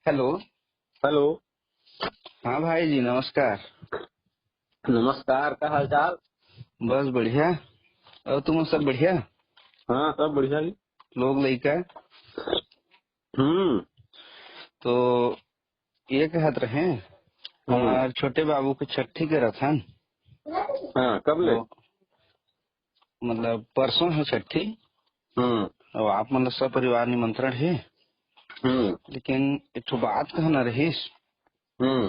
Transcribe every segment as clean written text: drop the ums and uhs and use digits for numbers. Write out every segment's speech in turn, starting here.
Hello. Hello. हाँ भाई जी, नमस्कार। नमस्कार, क्या हाल चाल? बस बढ़िया। और तुम सब बढ़िया? हाँ, सब बढ़िया जी। लोग लइका? हम्म। तो ये कहत रहे हम्म। हमारे छोटे बाबू के छठी के रथन। हाँ, कब ले? वो मतलब परसों है छठी। हम्म। और आप मतलब सब परिवार निमंत्रण है। हम्म। लेकिन एक ठो बात कहना रहीस। हम्म।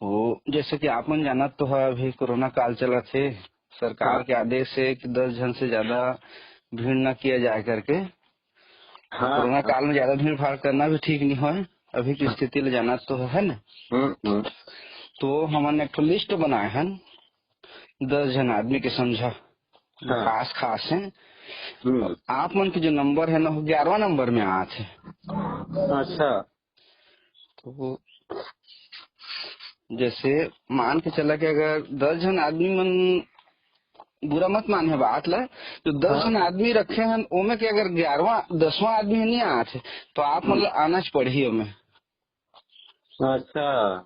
वो जैसे कि आप मन जानत तो है, अभी कोरोना काल चला थे। हाँ। सरकार के आदेश है कि 10 जन से ज्यादा भीड़ न किया जाए करके। और हाँ। कोरोना हाँ। काल में ज्यादा भीड़ भाड़ करना भी ठीक नहीं है। अभी की स्थिति ले जाना तो है ना। हम्म। तो हमने एक ठो लिस्ट बनाए हैं, 10 जन आदमी के समझा, जो हाँ। खास खास हैं। हम्म। और आप मन के जो नंबर है ना, वो 11वां नंबर में आते हैं। अच्छा। तो जैसे मान के चला कि अगर 10 जन आदमी मन, बुरा मत माने बात ला, जो 10 हाँ। जन आदमी रखे हैं ओमे के अगर 11वां 10वां आदमी नहीं आते तो आप मतलब आना पड़ी ओमे। अच्छा।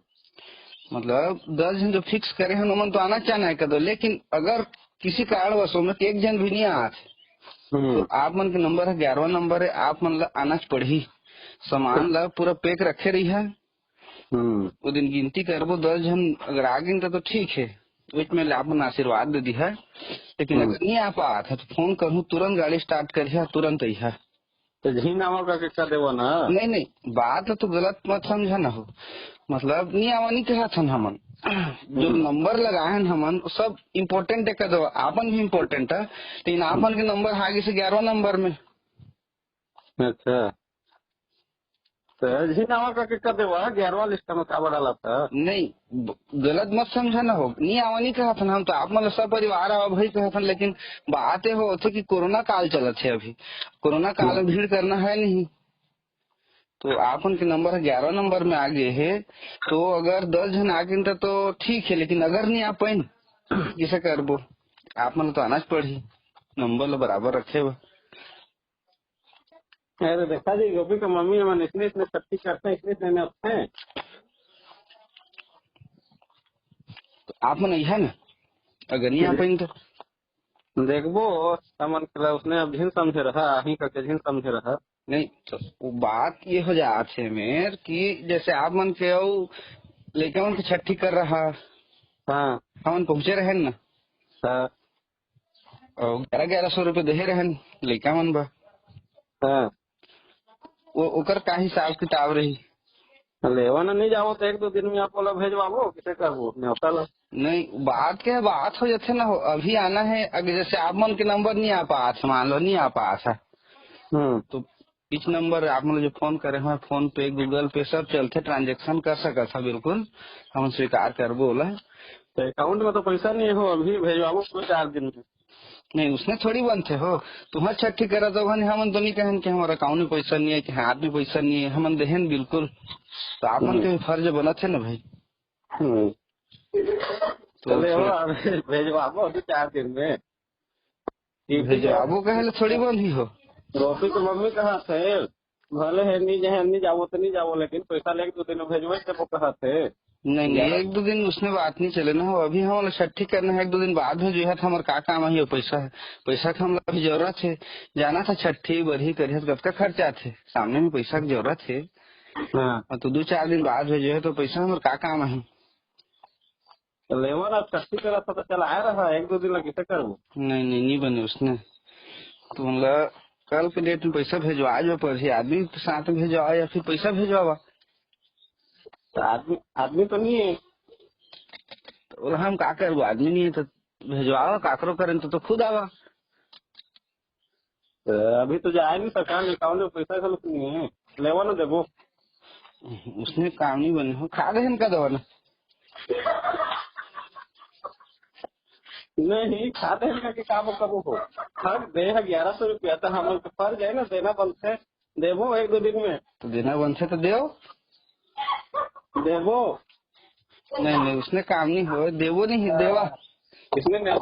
मतलब 10 जन जो फिक्स करे हैं ओमन तो आना चाहना है कर दो, लेकिन अगर किसी कारणवश में एक जन भी नहीं आते तो हम्म। आप मन के नंबर है 11वां नंबर है, आप मन ला आना पड़ी। सामान ला पूरा पैक रखे रही है। हम्म। वो दिन गिनती करबो 10 जन अगर आ गए तो ठीक है, बीच में आप मन आशीर्वाद दे दी है। लेकिन हम्म। अगर नहीं आ पात है तो फोन करूँ, तुरंत गाड़ी स्टार्ट करिए, तुरंत आई है। तो झी नामा का किस्सा देवो ना। नहीं नहीं, बात तो गलत मत समझा ना हो। मतलब नहीं आवा नहीं कहा था हमन। जो हम्म। नंबर लगाए हैं हमन वो सब इम्पोर्टेंट है, कर दो आपन भी इम्पोर्टेंट है, लेकिन आपन के नंबर आगे से 11वां नंबर में। अच्छा। तो झी नामा का किस्सा देवो 11वां लिस्ट में का डाला था? नहीं, गलत मत समझा ना हो, नहीं आवा नहीं कहा था हम तो, आप मतलब सब परिवार आवा भाई कहा था। लेकिन बात ये हो थे कि कोरोना काल चला थे अभी, कोरोना काल में भीड़ करना है नहीं। तो आप उनके नंबर 11 नंबर में आ गए है। तो अगर 10 जन आ गए तो ठीक है, लेकिन अगर नहीं आ पाए किसे करबो, आप मन तो आना पड़ी। नंबर लो बराबर रखे हुए। अरे देखा जी, गोपी का मम्मी हम इतने इतने सख्ती करते हैं, इतने इतने अच्छे हैं। तो आप मन है ना, अगर नहीं आ पाए तो देखबो समन के उसने अब झिन समझे रहा, अही का झिन समझे रहा। नहीं। तो वो बात ये हो जात है मेर कि जैसे आप मन के लेके मन के छठी कर रहा, हाँ। हमन पहुंचे रहे ना। हाँ। और 1100 रुपये दे रहे लड़का मन बा। हाँ। वो ओकर का हिसाब किताब रही। लेवा ना नहीं जाओ तो एक दो दिन में आप बोला भेजवाबो किसे करबो न्योता ला। नहीं, बात क्या है, बात हो जाते ना हो, अभी आना है। अगर जैसे आप मन के नंबर नहीं आ पास, मान लो नहीं आ पास है, हम्म। तो इस नंबर आप मतलब जो फोन करे हैं, फोन पे गूगल पे सब चलते, ट्रांजेक्शन कर सका था, बिल्कुल हम स्वीकार कर बोला। तो अकाउंट में तो पैसा नहीं हो, अभी भेजवाबो 2-4 दिन में। नहीं उसने थोड़ी बनते हो, तुम्हारा छठी करा तो हम तो नहीं कहें कि हमारे अकाउंट में पैसा नहीं है, कि हाथ में पैसा नहीं है, हम देहन बिल्कुल। तो आप मन हम्म। के भी फर्ज बना थे ना भाई। हम्म। तो चले थोड़ा हो भेजवाबो 2-4 दिन में। ड्यूटी के भेजवाबो कहे थोड़ी बंद ही हो। रोटी तो मम्मी कहा थे भले है नहीं जाओ तो नहीं जाओ, लेकिन पैसा लेके 2 दिन में भेजवे थे वो कहा थे। नहीं नहीं, 11। एक दो दिन उसमें बात नहीं चले ना हो, अभी हम लोग छठी करना है, एक दो दिन बाद में जो है हमारे का काम है, पैसा है। पैसा का हम लोग अभी जरूरत है, जाना था छठी बरही करिए तो कब का खर्चा थे, सामने में पैसा की जरूरत है। हाँ। और तो 2-4 दिन बाद में जो है तो पैसा हमारे का काम है। तो लेवर अब सख्ती करा था तो चला आ रहा 1-2 दिन लगे किसे करबो। नहीं नहीं, नहीं बने उसने। तो मतलब कल के डेट में पैसा भेजवा जो पर आदमी के साथ में भेजवा या फिर पैसा भेजवा। तो आदमी आदमी तो नहीं है। तो बोला, हम का करूँ, आदमी नहीं है तो भेजवा, काकरो करें तो खुद आवा। तो अभी तो जाए नहीं, सरकार ने अकाउंट में पैसा सब नहीं है। लेवा ना देबो। उसने काम नहीं बने हो, खा रहे का दवा ना। नहीं खाते हैं कि काबू कबू हो। हर दे है 1100 रुपया, तो हम तो फर्ज है ना देना बनते। देबो 1-2 दिन में। तो देना बन से तो देव। देबो। नहीं नहीं, उसने काम नहीं हो, देवो नहीं देवा। इसने नहीं